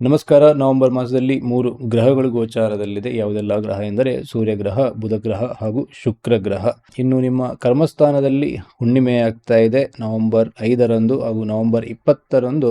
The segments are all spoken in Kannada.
ನಮಸ್ಕಾರ. ನವೆಂಬರ್ ಮಾಸದಲ್ಲಿ 3 ಗ್ರಹಗಳು ಗೋಚಾರದಲ್ಲಿದೆ. ಯಾವುದೆಲ್ಲ ಗ್ರಹ ಎಂದರೆ ಸೂರ್ಯ ಗ್ರಹ, ಬುಧ ಗ್ರಹ ಹಾಗೂ ಶುಕ್ರ ಗ್ರಹ. ಇನ್ನು ನಿಮ್ಮ ಕರ್ಮಸ್ಥಾನದಲ್ಲಿ ಹುಣ್ಣಿಮೆ ಆಗ್ತಾ ಇದೆ ನವೆಂಬರ್ 5ರಂದು ಹಾಗೂ ನವೆಂಬರ್ 20ರಂದು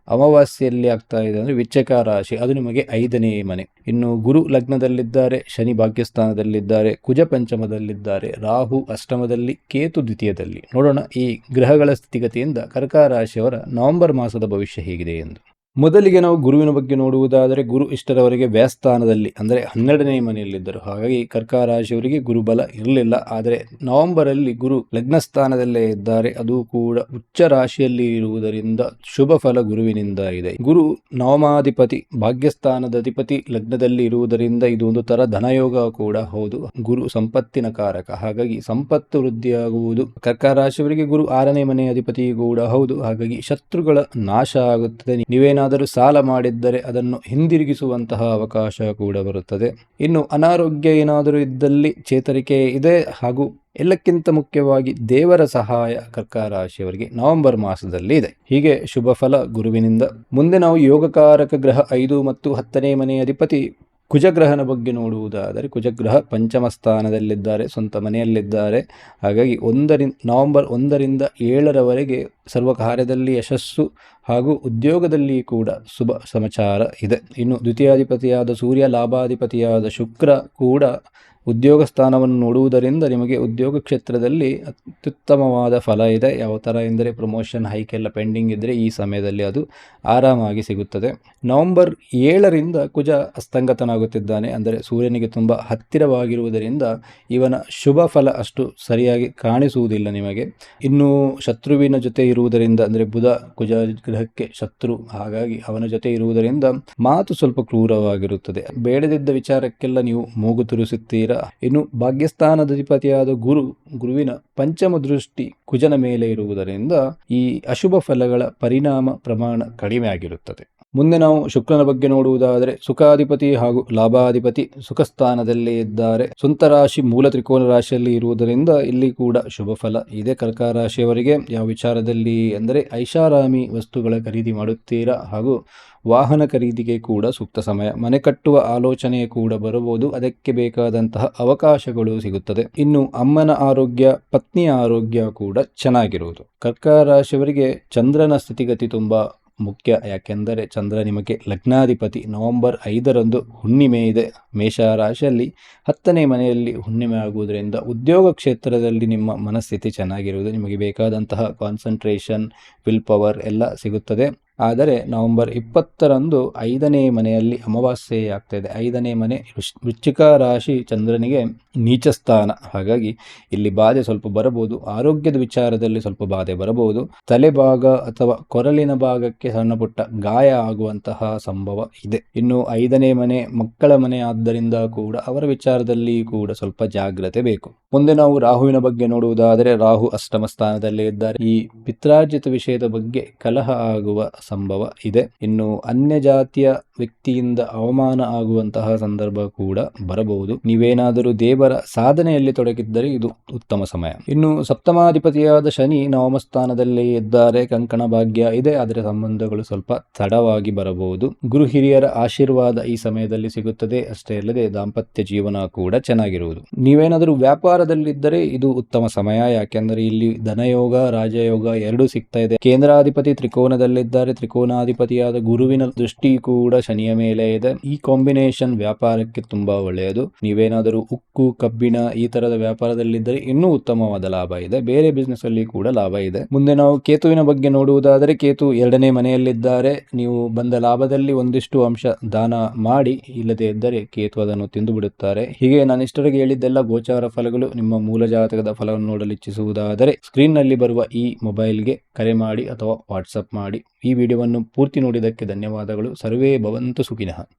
ಅಮಾವಾಸ್ಯೆಯಲ್ಲಿ ಆಗ್ತಾ ಇದೆ. ಅಂದರೆ ವಿಚ್ಚಕ ರಾಶಿ, ಅದು ನಿಮಗೆ 5ನೇ ಮನೆ. ಇನ್ನು ಗುರು ಲಗ್ನದಲ್ಲಿದ್ದಾರೆ, ಶನಿ ಭಾಗ್ಯಸ್ಥಾನದಲ್ಲಿದ್ದಾರೆ, ಕುಜ ಪಂಚಮದಲ್ಲಿದ್ದಾರೆ, ರಾಹು ಅಷ್ಟಮದಲ್ಲಿ, ಕೇತು ದ್ವಿತೀಯದಲ್ಲಿ. ನೋಡೋಣ ಈ ಗ್ರಹಗಳ ಸ್ಥಿತಿಗತಿಯಿಂದ ಕರ್ಕ ರಾಶಿಯವರ ನವೆಂಬರ್ ಮಾಸದ ಭವಿಷ್ಯ ಹೇಗಿದೆ ಎಂದು. ಮೊದಲಿಗೆ ನಾವು ಗುರುವಿನ ಬಗ್ಗೆ ನೋಡುವುದಾದರೆ, ಗುರು ಇಷ್ಟರವರೆಗೆ ವ್ಯಯಸ್ಥಾನದಲ್ಲಿ ಅಂದರೆ 12ನೇ ಮನೆಯಲ್ಲಿದ್ದರು. ಹಾಗಾಗಿ ಕರ್ಕ ರಾಶಿಯವರಿಗೆ ಗುರುಬಲ ಇರಲಿಲ್ಲ. ಆದರೆ ನವೆಂಬರಲ್ಲಿ ಗುರು ಲಗ್ನ ಸ್ಥಾನದಲ್ಲೇ ಇದ್ದಾರೆ, ಅದು ಕೂಡ ಉಚ್ಚ ರಾಶಿಯಲ್ಲಿ ಇರುವುದರಿಂದ ಶುಭ ಫಲ ಗುರುವಿನಿಂದ ಇದೆ. ಗುರು ನವಮಾಧಿಪತಿ, ಭಾಗ್ಯಸ್ಥಾನದ ಅಧಿಪತಿ ಲಗ್ನದಲ್ಲಿ ಇರುವುದರಿಂದ ಇದು ಒಂದು ತರ ಧನಯೋಗ ಕೂಡ ಹೌದು. ಗುರು ಸಂಪತ್ತಿನ ಕಾರಕ, ಹಾಗಾಗಿ ಸಂಪತ್ತು ವೃದ್ಧಿಯಾಗುವುದು. ಕರ್ಕ ರಾಶಿಯವರಿಗೆ ಗುರು 6ನೇ ಮನೆ ಅಧಿಪತಿ ಕೂಡ ಹೌದು. ಹಾಗಾಗಿ ಶತ್ರುಗಳ ನಾಶ ಆಗುತ್ತದೆ. ನೀವೇನಾದರೂ ಸಾಲ ಮಾಡಿದ್ದರೆ ಅದನ್ನು ಹಿಂದಿರುಗಿಸುವಂತಹ ಅವಕಾಶ ಕೂಡ ಬರುತ್ತದೆ. ಇನ್ನು ಅನಾರೋಗ್ಯ ಏನಾದರೂ ಇದ್ದಲ್ಲಿ ಚೇತರಿಕೆ ಇದೆ. ಹಾಗೂ ಎಲ್ಲಕ್ಕಿಂತ ಮುಖ್ಯವಾಗಿ ದೇವರ ಸಹಾಯ ಕರ್ಕ ರಾಶಿಯವರಿಗೆ ನವೆಂಬರ್ ಮಾಸದಲ್ಲಿ ಇದೆ. ಹೀಗೆ ಶುಭ ಫಲ ಗುರುವಿನಿಂದ. ಮುಂದೆ ನಾವು ಯೋಗಕಾರಕ ಗ್ರಹ 5 ಮತ್ತು 10ನೇ ಮನೆಯ ಅಧಿಪತಿ ಕುಜಗ್ರಹನ ಬಗ್ಗೆ ನೋಡುವುದಾದರೆ, ಕುಜಗ್ರಹ ಪಂಚಮ ಸ್ಥಾನದಲ್ಲಿದ್ದಾರೆ, ಸ್ವಂತ ಮನೆಯಲ್ಲಿದ್ದಾರೆ. ಹಾಗಾಗಿ ನವೆಂಬರ್ 1ರಿಂದ 7ರವರೆಗೆ ಸರ್ವ ಕಾರ್ಯದಲ್ಲಿ ಯಶಸ್ಸು ಹಾಗೂ ಉದ್ಯೋಗದಲ್ಲಿ ಕೂಡ ಶುಭ ಸಮಾಚಾರ ಇದೆ. ಇನ್ನು ದ್ವಿತೀಯಾಧಿಪತಿಯಾದ ಸೂರ್ಯ, ಲಾಭಾಧಿಪತಿಯಾದ ಶುಕ್ರ ಕೂಡ ಉದ್ಯೋಗ ಸ್ಥಾನವನ್ನು ನೋಡುವುದರಿಂದ ನಿಮಗೆ ಉದ್ಯೋಗ ಕ್ಷೇತ್ರದಲ್ಲಿ ಅತ್ಯುತ್ತಮವಾದ ಫಲ ಇದೆ. ಯಾವ ಥರ ಎಂದರೆ ಪ್ರಮೋಷನ್, ಹೈಕ್ ಎಲ್ಲ ಪೆಂಡಿಂಗ್ ಇದ್ದರೆ ಈ ಸಮಯದಲ್ಲಿ ಅದು ಆರಾಮಾಗಿ ಸಿಗುತ್ತದೆ. ನವೆಂಬರ್ 7ರಿಂದ ಕುಜ ಅಸ್ತಂಗತನಾಗುತ್ತಿದ್ದಾನೆ, ಅಂದರೆ ಸೂರ್ಯನಿಗೆ ತುಂಬ ಹತ್ತಿರವಾಗಿರುವುದರಿಂದ ಇವನ ಶುಭ ಫಲ ಅಷ್ಟು ಸರಿಯಾಗಿ ಕಾಣಿಸುವುದಿಲ್ಲ ನಿಮಗೆ. ಇನ್ನು ಶತ್ರುವಿನ ಜೊತೆ ಇರುವುದರಿಂದ, ಅಂದರೆ ಬುಧ ಕುಜ ಗ್ರಹಕ್ಕೆ ಶತ್ರು, ಹಾಗಾಗಿ ಅವನ ಜೊತೆ ಇರುವುದರಿಂದ ಮಾತು ಸ್ವಲ್ಪ ಕ್ರೂರವಾಗಿರುತ್ತದೆ. ಬೇಡದಿದ್ದ ವಿಚಾರಕ್ಕೆಲ್ಲ ನೀವು ಮೂಗು ತುರಿಸುತ್ತೀರಾ. ಇನ್ನು ಭಾಗ್ಯಸ್ಥಾನದ ಗುರುವಿನ ಪಂಚಮ ದೃಷ್ಟಿ ಕುಜನ ಮೇಲೆ ಇರುವುದರಿಂದ ಈ ಅಶುಭ ಫಲಗಳ ಪರಿಣಾಮ ಪ್ರಮಾಣ ಕಡಿಮೆ ಆಗಿರುತ್ತದೆ. ಮುಂದೆ ನಾವು ಶುಕ್ರನ ಬಗ್ಗೆ ನೋಡುವುದಾದರೆ, ಸುಖಾಧಿಪತಿ ಹಾಗೂ ಲಾಭಾಧಿಪತಿ ಸುಖಸ್ಥಾನದಲ್ಲೇ ಇದ್ದಾರೆ. ಸ್ವಂತ ರಾಶಿ ಮೂಲ ತ್ರಿಕೋನ ರಾಶಿಯಲ್ಲಿ ಇರುವುದರಿಂದ ಇಲ್ಲಿ ಕೂಡ ಶುಭ ಫಲ ಇದೆ ಕರ್ಕ ರಾಶಿಯವರಿಗೆ. ಯಾವ ವಿಚಾರದಲ್ಲಿ ಅಂದರೆ ಐಷಾರಾಮಿ ವಸ್ತುಗಳ ಖರೀದಿ ಮಾಡುತ್ತೀರಾ, ಹಾಗೂ ವಾಹನ ಖರೀದಿಗೆ ಕೂಡ ಸೂಕ್ತ ಸಮಯ. ಮನೆ ಕಟ್ಟುವ ಆಲೋಚನೆ ಕೂಡ ಬರಬಹುದು, ಅದಕ್ಕೆ ಬೇಕಾದಂತಹ ಅವಕಾಶಗಳು ಸಿಗುತ್ತದೆ. ಇನ್ನು ಅಮ್ಮನ ಆರೋಗ್ಯ, ಪತ್ನಿಯ ಆರೋಗ್ಯ ಕೂಡ ಚೆನ್ನಾಗಿರುವುದು. ಕರ್ಕ ರಾಶಿಯವರಿಗೆ ಚಂದ್ರನ ಸ್ಥಿತಿಗತಿ ತುಂಬಾ ಮುಖ್ಯ. ಯಾಕೆಂದರೆ ಚಂದ್ರ ನಿಮಗೆ ಲಗ್ನಾಧಿಪತಿ. ನವೆಂಬರ್ 5ರಂದು ಹುಣ್ಣಿಮೆ ಇದೆ ಮೇಷ ರಾಶಿಯಲ್ಲಿ, 10ನೇ ಮನೆಯಲ್ಲಿ ಹುಣ್ಣಿಮೆ ಆಗುವುದರಿಂದ ಉದ್ಯೋಗ ಕ್ಷೇತ್ರದಲ್ಲಿ ನಿಮ್ಮ ಮನಸ್ಥಿತಿ ಚೆನ್ನಾಗಿರುವುದು. ನಿಮಗೆ ಬೇಕಾದಂತಹ ಕಾನ್ಸಂಟ್ರೇಷನ್, ವಿಲ್ ಪವರ್ ಎಲ್ಲ ಸಿಗುತ್ತದೆ. ಆದರೆ ನವೆಂಬರ್ 20ರಂದು 5ನೇ ಮನೆಯಲ್ಲಿ ಅಮಾವಾಸ್ಯೆ ಆಗ್ತಾ ಇದೆ. 5ನೇ ಮನೆ ವೃಶ್ಚಿಕ ರಾಶಿ, ಚಂದ್ರನಿಗೆ ನೀಚ ಸ್ಥಾನ. ಹಾಗಾಗಿ ಇಲ್ಲಿ ಬಾಧೆ ಸ್ವಲ್ಪ ಬರಬಹುದು. ಆರೋಗ್ಯದ ವಿಚಾರದಲ್ಲಿ ಸ್ವಲ್ಪ ಬಾಧೆ ಬರಬಹುದು. ತಲೆಭಾಗ ಅಥವಾ ಕೊರಳಿನ ಭಾಗಕ್ಕೆ ಸಣ್ಣ ಪುಟ್ಟ ಗಾಯ ಆಗುವಂತಹ ಸಂಭವ ಇದೆ. ಇನ್ನು 5ನೇ ಮನೆ ಮಕ್ಕಳ ಮನೆ ಆದ್ದರಿಂದ ಕೂಡ ಅವರ ವಿಚಾರದಲ್ಲಿ ಕೂಡ ಸ್ವಲ್ಪ ಜಾಗ್ರತೆ ಬೇಕು. ಮುಂದೆ ನಾವು ರಾಹುವಿನ ಬಗ್ಗೆ ನೋಡುವುದಾದರೆ, ರಾಹು ಅಷ್ಟಮ ಸ್ಥಾನದಲ್ಲೇ ಇದ್ದಾರೆ. ಈ ಪಿತ್ರಾರ್ಜಿತ ವಿಷಯದ ಬಗ್ಗೆ ಕಲಹ ಆಗುವ ಸಂಭವ ಇದೆ. ಇನ್ನು ಅನ್ಯ ಜಾತಿಯ ವ್ಯಕ್ತಿಯಿಂದ ಅವಮಾನ ಆಗುವಂತಹ ಸಂದರ್ಭ ಕೂಡ ಬರಬಹುದು. ನೀವೇನಾದರೂ ದೇವರ ಸಾಧನೆಯಲ್ಲಿ ತೊಡಗಿದ್ದರೆ ಇದು ಉತ್ತಮ ಸಮಯ. ಇನ್ನು ಸಪ್ತಮಾಧಿಪತಿಯಾದ ಶನಿ ನವಮ ಸ್ಥಾನದಲ್ಲಿ ಇದ್ದಾರೆ. ಕಂಕಣ ಭಾಗ್ಯ ಇದೆ, ಆದರೆ ಸಂಬಂಧಗಳು ಸ್ವಲ್ಪ ತಡವಾಗಿ ಬರಬಹುದು. ಗುರು ಹಿರಿಯರ ಆಶೀರ್ವಾದ ಈ ಸಮಯದಲ್ಲಿ ಸಿಗುತ್ತದೆ. ಅಷ್ಟೇ ಅಲ್ಲದೆ ದಾಂಪತ್ಯ ಜೀವನ ಕೂಡ ಚೆನ್ನಾಗಿರುವುದು. ನೀವೇನಾದರೂ ವ್ಯಾಪಾರದಲ್ಲಿದ್ದರೆ ಇದು ಉತ್ತಮ ಸಮಯ. ಯಾಕೆಂದರೆ ಇಲ್ಲಿ ಧನಯೋಗ, ರಾಜಯೋಗ ಎರಡೂ ಸಿಗ್ತಾ ಇದೆ. ಕೇಂದ್ರಾಧಿಪತಿ ತ್ರಿಕೋನದಲ್ಲಿದ್ದಾರೆ. ತ್ರಿಕೋನಾಧಿಪತಿಯಾದ ಗುರುವಿನ ದೃಷ್ಟಿ ಕೂಡ ಶನಿಯ ಮೇಲೆ ಇದೆ. ಈ ಕಾಂಬಿನೇಷನ್ ವ್ಯಾಪಾರಕ್ಕೆ ತುಂಬಾ ಒಳ್ಳೆಯದು. ನೀವೇನಾದರೂ ಉಕ್ಕು, ಕಬ್ಬಿಣ ಈ ತರದ ವ್ಯಾಪಾರದಲ್ಲಿದ್ದರೆ ಇನ್ನೂ ಉತ್ತಮವಾದ ಲಾಭ ಇದೆ. ಬೇರೆ ಬಿಸ್ನೆಸ್ ಅಲ್ಲಿ ಕೂಡ ಲಾಭ ಇದೆ. ಮುಂದೆ ನಾವು ಕೇತುವಿನ ಬಗ್ಗೆ ನೋಡುವುದಾದರೆ, ಕೇತು 2ನೇ ಮನೆಯಲ್ಲಿದ್ದಾರೆ. ನೀವು ಬಂದ ಲಾಭದಲ್ಲಿ ಒಂದಿಷ್ಟು ಅಂಶ ದಾನ ಮಾಡಿ, ಇಲ್ಲದೆ ಇದ್ದರೆ ಕೇತು ಅದನ್ನು ತಿಂದು ಬಿಡುತ್ತಾರೆ. ಹೀಗೆ ನಾನು ಇಷ್ಟರಿಗೆ ಹೇಳಿದ್ದೆಲ್ಲ ಗೋಚಾರ ಫಲಗಳು. ನಿಮ್ಮ ಮೂಲ ಜಾತಕದ ಫಲವನ್ನು ನೋಡಲು ಇಚ್ಛಿಸುವುದಾದರೆ ಸ್ಕ್ರೀನ್ ನಲ್ಲಿ ಬರುವ ಈ ಮೊಬೈಲ್ಗೆ ಕರೆ ಮಾಡಿ ಅಥವಾ ವಾಟ್ಸಪ್ ಮಾಡಿ. ಈ ವಿಡಿಯೋವನ್ನು ಪೂರ್ತಿ ನೋಡಿದ್ದಕ್ಕೆ ಧನ್ಯವಾದಗಳು. ಸರ್ವೇ ಭವಂತು ಸುಖಿನಃ.